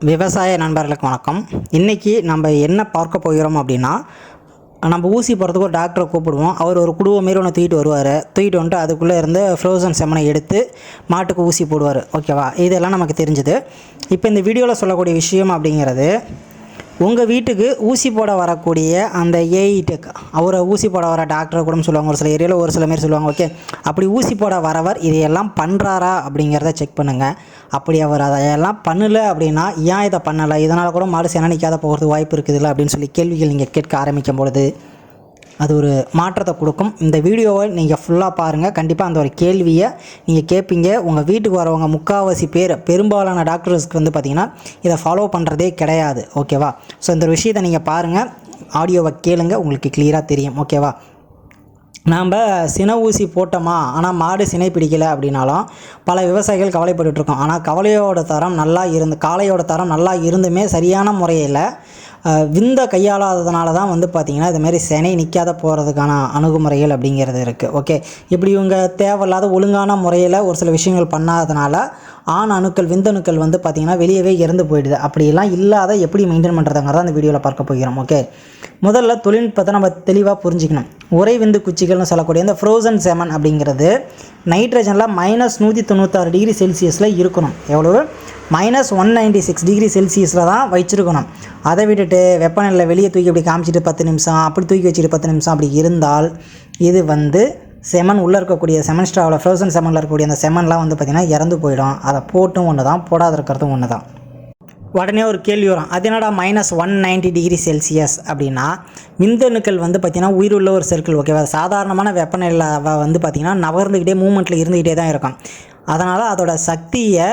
விவசாய நண்பர்களுக்கு வணக்கம். இன்றைக்கி நம்ம என்ன பார்க்க போகிறோம் அப்படின்னா, நம்ம ஊசி போகிறதுக்கு ஒரு டாக்டரை கூப்பிடுவோம். அவர் ஒரு குடுவை மாரி ஒன்று தூக்கிட்டு வருவார். தூக்கிட்டு வந்துட்டு அதுக்குள்ளே இருந்து ஃப்ரோசன் செம்மனை எடுத்து மாட்டுக்கு ஊசி போடுவார். ஓகேவா? இதெல்லாம் நமக்கு தெரிஞ்சுது. இப்போ இந்த வீடியோவில் சொல்லக்கூடிய விஷயம் அப்படிங்கிறது, உங்கள் வீட்டுக்கு ஊசி போட வரக்கூடிய அந்த ஏஇ டெக், அவரை ஊசி போட வர டாக்டரை கூட சொல்லுவாங்க. ஒரு சில ஏரியாவில் ஒரு சில மாரி சொல்லுவாங்க. ஓகே, அப்படி ஊசி போட வரவர் இதையெல்லாம் பண்ணுறாரா அப்படிங்கிறத செக் பண்ணுங்கள். அப்படி அவர் அதையெல்லாம் பண்ணலை அப்படின்னா, ஏன் இதை பண்ணலை, இதனால் கூட மாடு சேனை நிற்காத போகிறதுக்கு வாய்ப்பு இருக்குதுல்ல அப்படின்னு சொல்லி கேள்விகள் நீங்கள் கேட்க ஆரம்பிக்கும் பொழுது அது ஒரு மாற்றத்தை கொடுக்கும். இந்த வீடியோவை நீங்கள் ஃபுல்லாக பாருங்கள். கண்டிப்பாக அந்த ஒரு கேள்வியை நீங்கள் கேட்பீங்க. உங்கள் வீட்டுக்கு வரவங்க முக்கால்வாசி பெரும்பாலான டாக்டர்ஸ்க்கு பார்த்திங்கன்னா இதை ஃபாலோ பண்ணுறதே கிடையாது. ஓகேவா? ஸோ இந்த விஷயத்தை நீங்கள் பாருங்கள், ஆடியோவை கேளுங்க, உங்களுக்கு கிளியராக தெரியும். ஓகேவா? நாம் சினை ஊசி போட்டோமா, ஆனால் மாடு சினை பிடிக்கலை அப்படின்னாலும் பல விவசாயிகள் கவலைப்பட்டுருக்கோம். ஆனால் காளையோட தரம் நல்லா இருந்துமே சரியான முறையில் விந்த கையாளாததுனால தான் பார்த்திங்கன்னா இதுமாரி சினை நிற்காத போகிறதுக்கான அணுகுமுறைகள் அப்படிங்கிறது இருக்குது. ஓகே, இப்படி இவங்க தேவையில்லாத ஒழுங்கான முறையில் ஒரு சில விஷயங்கள் பண்ணாததுனால விந்தணுக்கள் பார்த்திங்கன்னா வெளியவே இறந்து போயிடுது. அப்படிலாம் இல்லாத எப்படி மெயின்டைன் பண்ணுறதுங்கிறத அந்த வீடியோவில் பார்க்க போகிறோம். ஓகே, முதல்ல தொழில்நுட்பத்தை நம்ம தெளிவாக புரிஞ்சுக்கணும். உறை விந்து குச்சிகள்னு சொல்லக்கூடிய இந்த ஃப்ரோசன் செமன் அப்படிங்கிறது நைட்ரஜனில் -196 டிகிரி செல்சியஸில் இருக்கணும். எவ்வளவு? -196 டிகிரி செல்சியஸில் தான் வச்சிருக்கணும். அதை விட்டுட்டு வெப்பநிலையில் வெளியே தூக்கி அப்படி காமிச்சிட்டு 10 நிமிஷம், அப்படி தூக்கி வச்சுட்டு 10 நிமிஷம் அப்படி இருந்தால் இது செமன் உள்ளே இருக்கக்கூடிய செமன் ஸ்ட்ராவில் ஃப்ரோசன் செமனில் இருக்கக்கூடிய அந்த செமன்லாம் பார்த்திங்கன்னா இறந்து போயிடும். அதை போட்டும் ஒன்று தான், போடாத இருக்கிறதும் ஒன்று தான். உடனே ஒரு கேள்வி வரும், அது என்னடா -190 டிகிரி செல்சியஸ் அப்படின்னா, விந்தணுக்கள் பார்த்திங்கன்னா உயிருள்ள ஒரு சர்க்கிள். ஓகேவா? சாதாரணமான வெப்பநிலையில் பார்த்திங்கன்னா நகர்ந்துக்கிட்டே மூமெண்ட்டில் இருந்துக்கிட்டே தான் இருக்கும். அதனால் அதோட சக்தியை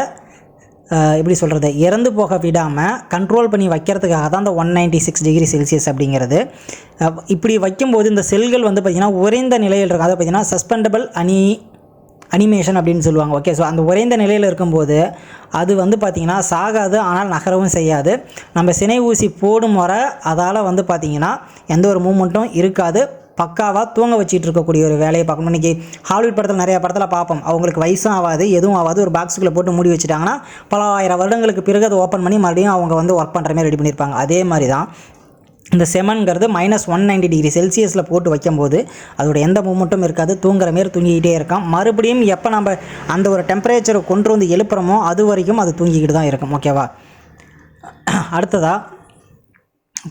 எப்படி சொல்கிறது, இறந்து போக விடாமல் கண்ட்ரோல் பண்ணி வைக்கிறதுக்காக தான் அந்த 196 டிகிரி செல்சியஸ் அப்படிங்கிறது. இப்படி வைக்கும்போது இந்த செல்கள் பார்த்திங்கன்னா உறைந்த நிலையில் இருக்கும். அதை பார்த்திங்கன்னா சஸ்பெண்டபிள் அனிமேஷன் அப்படின்னு சொல்லுவாங்க. ஓகே, ஸோ அந்த உறைந்த நிலையில் இருக்கும்போது அது பார்த்திங்கன்னா சாகாது, ஆனால் நகரவும் செய்யாது. நம்ம சினை ஊசி போடும் வரை அதால் பார்த்திங்கன்னா எந்த ஒரு மூமெண்ட்டும் இருக்காது. பக்காவாக தூங்க வச்சிட்டு இருக்கக்கூடிய ஒரு வேலையை பார்க்கணும். இன்றைக்கி ஹாலிவுட் படத்தில் நிறையா படத்தில் பார்ப்போம். அவங்களுக்கு வயசும் ஆகாது, எதுவும் ஆகாது, ஒரு பாக்ஸுக்குள்ளே போட்டு மூடி வச்சுட்டாங்கன்னா பல ஆயிரம் வருடங்களுக்கு பிறகு அதை ஓப்பன் பண்ணி மறுபடியும் அவங்க ஒர்க் பண்ணுற மாதிரி ரெடி பண்ணியிருப்பாங்க. அதே மாதிரி தான் இந்த செமன்கிறது -190 டிகிரி செல்சியஸில் போட்டு வைக்கும்போது அதோட எந்த மூமெண்ட்டும் இருக்காது, தூங்குற மாரி தூங்கிக்கிட்டே இருக்கும். மறுபடியும் எப்போ நம்ம அந்த ஒரு டெம்பரேச்சரை கொண்டு வந்து எழுப்புறோமோ அது வரைக்கும் அது தூங்கிக்கிட்டு தான் இருக்கும். ஓகேவா? அடுத்ததாக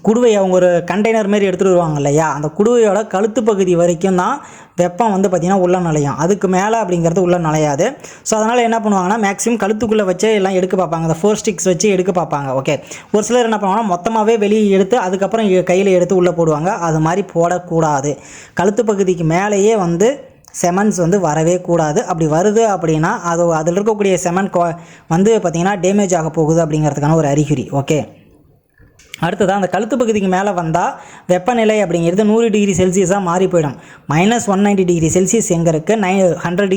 குடுவை அவங்க ஒரு கண்டெய்னர் மாரி எடுத்துகிட்டு வருவாங்க இல்லையா, அந்த குடுவையோட கழுத்து பகுதி வரைக்கும் தான் வெப்பம் பார்த்திங்கன்னா உள்ள நுழையும். அதுக்கு மேலே அப்படிங்கிறது உள்ள நுழையாது. ஸோ அதனால் என்ன பண்ணுவாங்கன்னா மேக்ஸிமம் கழுத்துக்குள்ளே வச்சு எல்லாம் எடுக்க பார்ப்பாங்க, அந்த 4 ஸ்டிக்ஸ் வச்சு எடுக்க பார்ப்பாங்க. ஓகே, ஒரு சிலர் என்ன பண்ணுவாங்கன்னா மொத்தமாகவே வெளியே எடுத்து அதுக்கப்புறம் கையில் எடுத்து உள்ளே போடுவாங்க. அது மாதிரி போடக்கூடாது. கழுத்து பகுதிக்கு மேலேயே செமன்ஸ் வரவே கூடாது. அப்படி வருது அப்படின்னா அதில் இருக்கக்கூடிய செமன் பார்த்திங்கன்னா டேமேஜ் ஆக போகுது அப்படிங்கிறதுக்கான ஒரு அறிகுறி. ஓகே, அடுத்ததாக அந்த கழுத்து பகுதிக்கு மேலே வந்தால் வெப்பநிலை அப்படிங்கிறது 100 டிகிரி செல்சியஸாக மாறி போயிடும். -190 டிகிரி செல்சியஸ் எங்கே இருக்குது, -100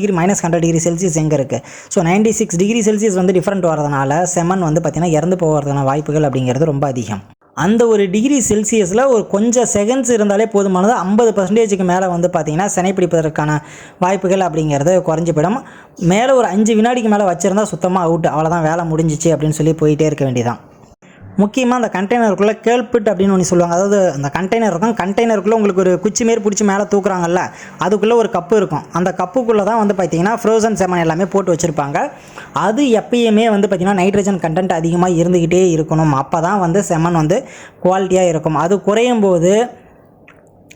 டிகிரி செல்சியஸ் எங்கே இருக்குது. ஸோ 96 டிகிரி செல்சியஸ் டிஃப்ரெண்ட் வரதுனால செமன் பார்த்திங்கன்னா இறந்து போகிறதுக்கான வாய்ப்புகள் அப்படிங்கிறது ரொம்ப அதிகம். அந்த ஒரு டிகிரி செல்சியஸில் ஒரு கொஞ்சம் செகண்ட்ஸ் இருந்தாலே போதுமானது. 50% மேலே பார்த்திங்கன்னா சினைப்பிடிப்பதற்கான வாய்ப்புகள் அப்படிங்கிறது குறைஞ்சி போயிடும். மேலே ஒரு 5 வினாடிக்கு மேலே வச்சுருந்தா சுத்தமாக அவுட், அவ்வளோதான், வேலை முடிஞ்சிச்சு அப்படின்னு சொல்லி போயிட்டே இருக்க வேண்டியதான். முக்கியமாக அந்த கண்டெய்னருக்குள்ளே கேள்பிட் அப்படின்னு ஒன்று சொல்லுவாங்க. அதாவது அந்த கண்டெய்னர் இருக்கும், கண்டெய்னருக்குள்ளே உங்களுக்கு ஒரு குச்சி மாரி பிடிச்சி மேலே தூக்குறாங்கல்ல, அதுக்குள்ளே ஒரு கப்பு இருக்கும். அந்த கப்புக்குள்ளே தான் பார்த்திங்கன்னா ஃப்ரோசன் செமன் எல்லாமே போட்டு வச்சுருப்பாங்க. அது எப்பயுமே பார்த்திங்கன்னா நைட்ரஜன் கண்டென்ட் அதிகமாக இருந்துக்கிட்டே இருக்கணும். அப்போ தான் செமன் குவாலிட்டியாக இருக்கும். அது குறையும் போது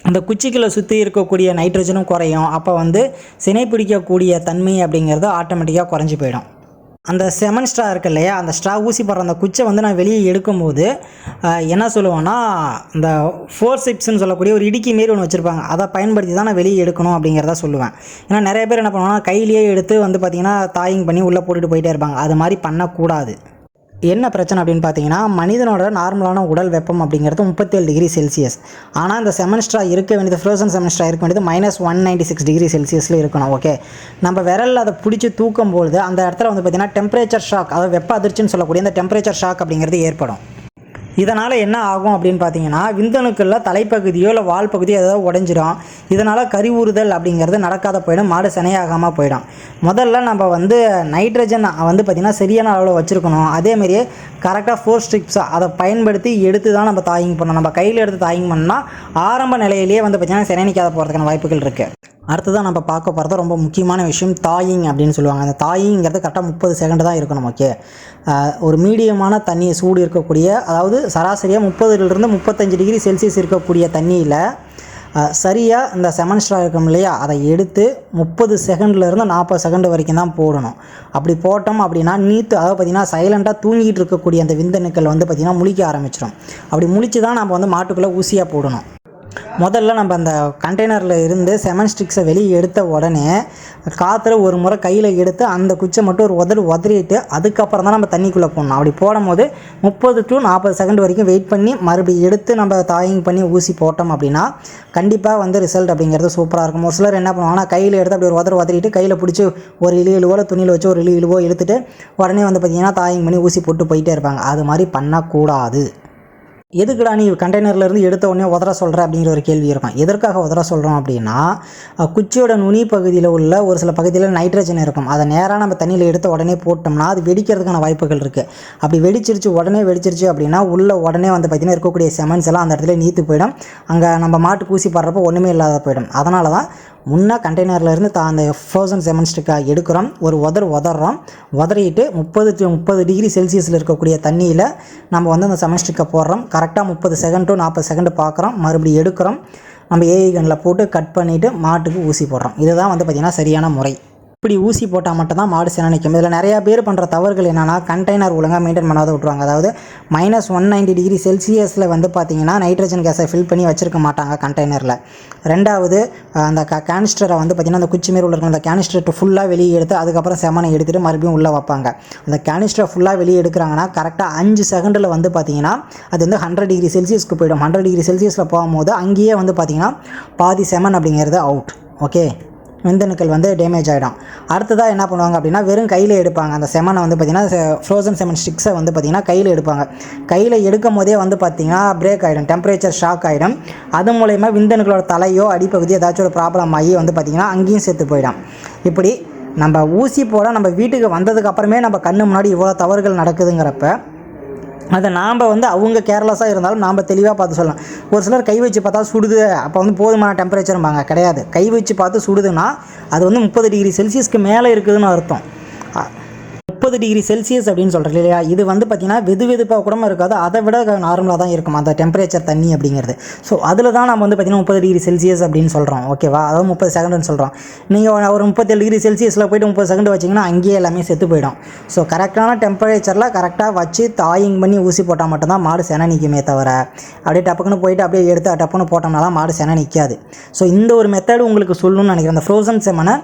அந்த குச்சிக்குள்ளே சுற்றி இருக்கக்கூடிய நைட்ரஜனும் குறையும். அப்போ சினை பிடிக்கக்கூடிய தன்மை அப்படிங்கிறது ஆட்டோமேட்டிக்காக குறைஞ்சி போயிடும். அந்த செமன் ஸ்ட்ரா இருக்குது இல்லையா, அந்த ஸ்ட்ரா ஊசி போடுற அந்த குச்சை நான் வெளியே எடுக்கும்போது என்ன சொல்லுவேன்னா, இந்த ஃபோர்சிப்ஸ்ன்னு சொல்லக்கூடிய ஒரு இடுக்கி மாரி ஒன்று வச்சுருப்பாங்க. அதை பயன்படுத்தி தான் நான் வெளியே எடுக்கணும் அப்படிங்கிறத சொல்லுவேன். ஏன்னா நிறைய பேர் என்ன பண்ணுவாங்கன்னா கையிலேயே எடுத்து பார்த்திங்கன்னா தாயிங் பண்ணி உள்ளே போட்டுட்டு போயிட்டே இருப்பாங்க. அது மாதிரி பண்ணக்கூடாது. என்ன பிரச்சனை அப்படின்னு பார்த்தீங்கன்னா, மனிதனோட நார்மலான உடல் வெப்பம் அப்படிங்கிறது 37 டிகிரி செல்சியஸ். ஆனால் இந்த செமன் ஸ்ட்ரா இருக்க வேண்டியது, ஃப்ரோசன் செமன் ஸ்ட்ரா இருக்க வேண்டியது -196 டிகிரி செல்சியஸில் இருக்கணும். ஓகே, நம்ம விரலில் அதை பிடிச்சி தூக்கும்போது அந்த இடத்துல பார்த்திங்கன்னா டெம்பரேச்சர் ஷாக், அதாவது வெப்ப அதிர்ச்சின்னு சொல்லக்கூடிய அந்த டெம்பரேச்சர் ஷாக் அப்படிங்கிறது ஏற்படும். இதனால் என்ன ஆகும் அப்படின்னு பார்த்தீங்கன்னா விந்தணுக்களில் தலைப்பகுதியோ இல்லை வால் பகுதியோ ஏதாவது உடஞ்சிரும். இதனால் கருவுறுதல் அப்படிங்கிறது நடக்காத போயிடும், மாடு சினையாகாமல் போயிடும். முதல்ல நம்ம வந்து நைட்ரஜன் வந்து பார்த்திங்கன்னா சரியான அளவில் வச்சுருக்கணும். அதேமாரியே கரெக்டாக 4 ஸ்ட்ரிப்ஸாக அதை பயன்படுத்தி எடுத்து தான் நம்ம தாயிங் பண்ணணும். நம்ம கையில் எடுத்து தாயிங் பண்ணால் ஆரம்ப நிலையிலேயே வந்து பார்த்திங்கன்னா சினை நிற்காத போகிறதுக்கான வாய்ப்புகள் இருக்குது. அடுத்ததான் நம்ம பார்க்க போகிறது ரொம்ப முக்கியமான விஷயம் தாயிங் அப்படின்னு சொல்லுவாங்க. அந்த தாயிங்கிறது கரெக்டாக 30 செகண்ட் தான் இருக்கணும். ஓகே, ஒரு மீடியமான தண்ணி சூடு இருக்கக்கூடிய, அதாவது சராசரியாக 30லிருந்து 35 டிகிரி செல்சியஸ் இருக்கக்கூடிய தண்ணியில் சரியாக இந்த செமன் ஸ்ட்ரா இருக்கும் இல்லையா, அதை எடுத்து 30 செகண்ட்லேருந்து 40 செகண்ட் வரைக்கும் தான் போடணும். அப்படி போட்டோம் அப்படின்னா அதாவது பார்த்திங்கன்னா சைலண்ட்டாக தூங்கிட்டு இருக்கக்கூடிய அந்த விந்தணுக்கள் வந்து பார்த்திங்கன்னா முழிக்க ஆரம்பிச்சிடும். அப்படி முழிச்சு தான் நம்ம வந்து மாட்டுக்குள்ளே ஊசியாக போடணும். முதல்ல நம்ம அந்த கண்டெய்னரில் இருந்து செமன் ஸ்டிக்ஸை வெளியே எடுத்த உடனே காற்றுல ஒரு முறை கையில் எடுத்து அந்த குச்சை மட்டும் ஒரு உதறிட்டு அதுக்கப்புறம் தான் நம்ம தண்ணிக்குள்ளே போடணும். அப்படி போடும்போது 30 to 40 செகண்ட் வரைக்கும் வெயிட் பண்ணி மறுபடியும் எடுத்து நம்ம தாயிங் பண்ணி ஊசி போட்டோம் அப்படின்னா கண்டிப்பாக வந்து ரிசல்ட் அப்படிங்கிறது சூப்பராக இருக்கும். ஒரு சிலர் என்ன பண்ணுவாங்கன்னா கையில் எடுத்து அப்படி ஒரு உதறிட்டு கையில் பிடிச்சி ஒரு இழுவோ துணியில் வச்சு ஒரு இழுவோ இழுத்துட்டு உடனே வந்து பார்த்திங்கன்னா தாயிங் பண்ணி ஊசி போட்டு போயிட்டே இருப்பாங்க. அது மாதிரி பண்ணக்கூடாது. எதுக்குடா நீ கண்டெய்னர்லேருந்து எடுத்த உடனே உதற சொல்கிற அப்படிங்கிற ஒரு கேள்வி இருக்கும். எதற்காக உதற சொல்கிறோம் அப்படின்னா குச்சியோட நுனி பகுதியில் உள்ள ஒரு சில பகுதியில் நைட்ரஜன் இருக்கும். அதை நேராக நம்ம தண்ணியில் எடுத்த உடனே போட்டோம்னா அது வெடிக்கிறதுக்கான வாய்ப்புகள் இருக்குது. அப்படி உடனே வெடிச்சிருச்சு அப்படின்னா உடனே வந்து பார்த்திங்கன்னா இருக்கக்கூடிய செமன்ஸ் எல்லாம் அந்த இடத்துல நீத்து போயிடும். அங்கே நம்ம மாட்டுக்கு ஊசி போடுறப்போ ஒன்றுமே இல்லாத போயிடும். அதனால தான் முன்னே கண்டெய்னர்லேருந்து அந்த ஃப்ரோசன் செமன் ஸ்டிக்காக எடுக்கிறோம், ஒரு உதறோம், உதறிட்டு 30 டிகிரி செல்சியஸில் இருக்கக்கூடிய தண்ணியில் நம்ம வந்து அந்த செமன் ஸ்டிக்கை போடுறோம். கரெக்டாக 30 செகண்ட் to 40 செகண்ட் பார்க்குறோம், மறுபடியும் எடுக்கிறோம், நம்ம ஏஐ கன்னில் போட்டு கட் பண்ணிவிட்டு மாட்டுக்கு ஊசி போடுறோம். இதுதான் வந்து பார்த்திங்கன்னா சரியான முறை. இப்படி ஊசி போட்டால் மட்டும்தான் மாடு சினை நிற்கும். இதில் நிறையா பேர் பண்ணுற தவறுகள் என்னென்னா கண்டெய்னர் ஒழுங்காக மெயின்டைன் பண்ணாத விட்ருவாங்க. அதாவது -190 டிகிரி செல்சியஸில் வந்து பார்த்திங்கன்னா நைட்ரஜன் கேஸை ஃபில் பண்ணி வச்சுருக்க மாட்டாங்க கண்டெய்னரில். ரெண்டாவது அந்த கேனிஸ்டரை வந்து பார்த்திங்கன்னா அந்த குச்சி மாரி உள்ள அந்த கேனிஸ்டரை ஃபுல்லாக வெளியே எடுத்து அதுக்கப்புறம் செமனை எடுத்துகிட்டு மறுபடியும் உள்ளே வைப்பாங்க. அந்த கேனிஸ்டரை ஃபுல்லாக வெளியே எடுக்கிறாங்கன்னா கரெக்டாக 5 செகண்டில் வந்து பார்த்திங்கன்னா அது வந்து 100 டிகிரி செல்சியஸ்க்கு போயிடும். 100 டிகிரி செல்சியஸில் போகும்போது அங்கேயே வந்து பார்த்திங்கன்னா பாதி செமன் அப்படிங்கிறது அவுட். ஓகே, விந்தணுக்கள் வந்து டேமேஜ் ஆகிடும். அடுத்ததாக என்ன பண்ணுவாங்க அப்படின்னா வெறும் கையில் எடுப்பாங்க. அந்த செமனை வந்து பார்த்திங்கன்னா ஃப்ரோசன் செமன் ஸ்டிக்ஸை வந்து பார்த்திங்கன்னா கையில் எடுப்பாங்க. கையில் எடுக்கும் போதே வந்து பார்த்திங்கன்னா பிரேக் ஆகிடும், டெம்பரேச்சர் ஷாக் ஆகிடும். அது மூலயமா விந்தணுக்களோட தலையோ அடிப்பகுதி ஏதாச்சும் ஒரு ப்ராப்ளம் ஆகி வந்து பார்த்திங்கன்னா அங்கேயும் செத்து போயிடும். இப்படி நம்ம ஊசி போட நம்ம வீட்டுக்கு வந்ததுக்கு அப்புறமே நம்ம கண்ணு முன்னாடி இவ்வளோ தவறுகள் நடக்குதுங்கிறப்ப அதை நாம் வந்து அவங்க கேர்லெஸ்ஸாக இருந்தாலும் நாம் தெளிவாக பார்த்து சொல்லலாம். ஒரு சிலர் கை வச்சு பார்த்தா சுடுது, அப்போ வந்து போதுமான டெம்பரேச்சர்ம்பாங்க. கிடையாது, கை வச்சு பார்த்து சுடுதுன்னா அது வந்து 30 டிகிரி செல்சியஸ்க்கு மேலே இருக்குதுன்னு அர்த்தம். 30 டிகிரி செல்சியஸ் அப்படின்னு சொல்கிறேன் இல்லையா, இது வந்து பார்த்திங்கன்னா வெதுப்பாக கூட இருக்காது, அதை விட நார்மலாக தான் இருக்கும் அந்த டெம்பரேச்சர் தண்ணி அப்படிங்கிறது. ஸோ அதில் தான் நம்ம வந்து பார்த்திங்கன்னா 30 டிகிரி செல்சியஸ் அப்படின்னு சொல்கிறோம். ஓகேவா, அதாவது 30 செகண்டுன்னு சொல்கிறோம். நீங்கள் ஒரு 37 டிகிரி செல்சியஸில் போய்ட்டு 30 செகண்ட் வச்சிங்கன்னா அங்கேயே எல்லாமே செத்து போயிடும். ஸோ கரெக்டான டெம்பரேச்சரில் கரெக்டாக வச்சு தாயிங் பண்ணி ஊசி போட்டால் மட்டும்தான் மாடு செனை நிற்குமே தவிர அப்படியே டப்புக்குன்னு போயிட்டு அப்படியே எடுத்து டப்புன்னு போட்டோம்னாலாம் மாடு செனை நிற்காது. ஸோ இந்த ஒரு மெத்தடு உங்களுக்கு சொல்லணும்னு நினைக்கிறேன். அந்த ஃப்ரோசன் செமனை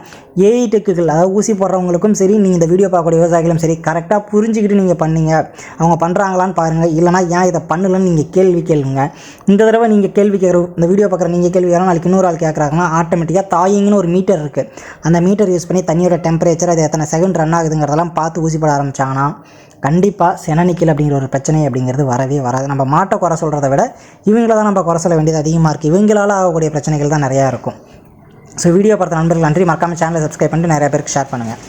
ஏஐ டெக்குகள், அதாவது ஊசி போடுறவங்களுக்கும் சரி, நீங்கள் இந்த வீடியோ பார்க்கக்கூடிய விவசாயிகளும் சரி, கரெக்டாக புரிஞ்சுக்கிட்டு நீங்கள் பண்ணீங்க. அவங்க பண்ணுறாங்களான்னு பாருங்கள். இல்லைனா ஏன் இதை பண்ணலன்னு நீங்கள் கேள்வி கேளுங்க. இந்த தடவை நீங்கள் கேள்வி கேட்குற, இந்த வீடியோ பார்க்குற நீங்கள் கேள்வி கேட்கலாம், நாளைக்கு இன்னொரு ஆள் கேட்குறாங்கன்னா ஆட்டோமேட்டிக்காக தாயிங்னு ஒரு மீட்டர் இருக்குது. அந்த மீட்டர் யூஸ் பண்ணி தண்ணியோட டெம்பரேச்சர் அது எத்தனை செகண்ட் ரன் ஆகுதுங்கிறதெல்லாம் பார்த்து ஊசி போட ஆரம்பித்தாங்கன்னா கண்டிப்பாக செனை நிற்கல் அப்படிங்கிற ஒரு பிரச்சனை அப்படிங்கிறது வரவே வராது. நம்ம மாட்டை குறை சொல்கிறத விட இவங்கள தான் நம்ம குறை சொல்ல வேண்டியது அதிகமாக இருக்குது. இவங்களால் ஆகக்கூடிய பிரச்சனைகள் தான் நிறையா இருக்கும். ஸோ வீடியோ பார்த்த நண்பர்கள் நன்றி. மறக்காமல் சேனலை சப்ஸ்கிரைப் பண்ணிட்டு நிறைய பேருக்கு ஷேர் பண்ணுங்கள்.